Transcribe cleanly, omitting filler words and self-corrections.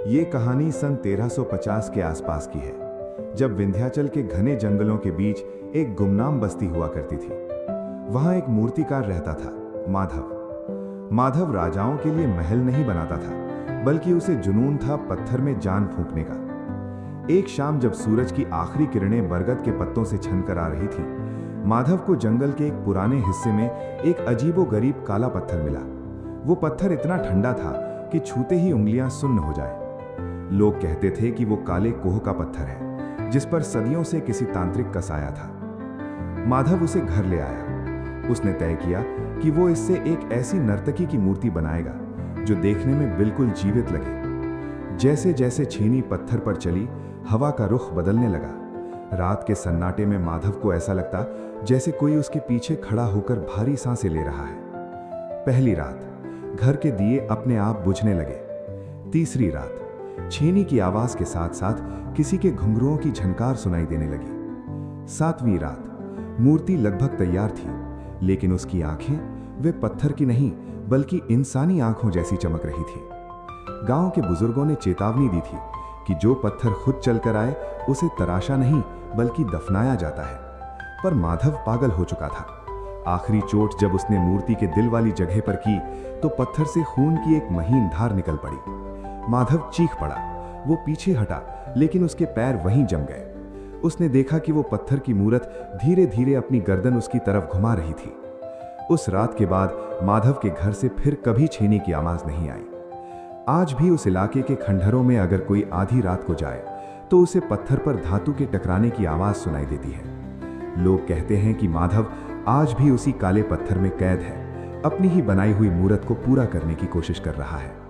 ये कहानी सन 1350 के आसपास की है, जब विंध्याचल के घने जंगलों के बीच एक गुमनाम बस्ती हुआ करती थी। वहां एक मूर्तिकार रहता था, माधव। माधव राजाओं के लिए महल नहीं बनाता था, बल्कि उसे जुनून था पत्थर में जान फूंकने का। एक शाम जब सूरज की आखिरी किरणें बरगद के पत्तों से छनकर आ रही थी, माधव को जंगल के एक पुराने हिस्से में एक अजीबोगरीब काला पत्थर मिला। वो पत्थर इतना ठंडा था कि छूते ही उंगलियां सुन्न हो जाए। लोग कहते थे कि वो काले कोह का पत्थर है, जिस पर सदियों से किसी तांत्रिक का साया था। माधव उसे घर ले आया। उसने तय किया कि वो इससे एक ऐसी नर्तकी की मूर्ति बनाएगा जो देखने में बिल्कुल जीवित लगे। जैसे जैसे छेनी पत्थर पर चली, हवा का रुख बदलने लगा। रात के सन्नाटे में माधव को ऐसा लगता जैसे कोई उसके पीछे खड़ा होकर भारी सांसें ले रहा है। पहली रात घर के दिए अपने आप बुझने लगे। तीसरी रात छेनी की आवाज के साथ साथ किसी के घुंघरुओं की झनकार सुनाई देने लगी। सातवीं रात मूर्ति लगभग तैयार थी, लेकिन उसकी आंखें वे पत्थर की नहीं बल्कि इंसानी आंखों जैसी चमक रही थी। गांव के बुजुर्गों ने चेतावनी दी थी कि जो पत्थर खुद चलकर आए उसे तराशा नहीं बल्कि दफनाया जाता है। पर माधव पागल हो चुका था। आखिरी चोट जब उसने मूर्ति के दिल वाली जगह पर की तो पत्थर से खून की एक महीन धार निकल पड़ी। माधव चीख पड़ा। वो पीछे हटा, लेकिन उसके पैर वहीं जम गए। उसने देखा कि वो पत्थर की मूरत धीरे धीरे अपनी गर्दन उसकी तरफ घुमा रही थी। उस रात के बाद माधव के घर से फिर कभी छेनी की आवाज नहीं आई। आज भी उस इलाके के खंडहरों में अगर कोई आधी रात को जाए तो उसे पत्थर पर धातु के टकराने की आवाज सुनाई देती है। लोग कहते हैं कि माधव आज भी उसी काले पत्थर में कैद है, अपनी ही बनाई हुई मूरत को पूरा करने की कोशिश कर रहा है।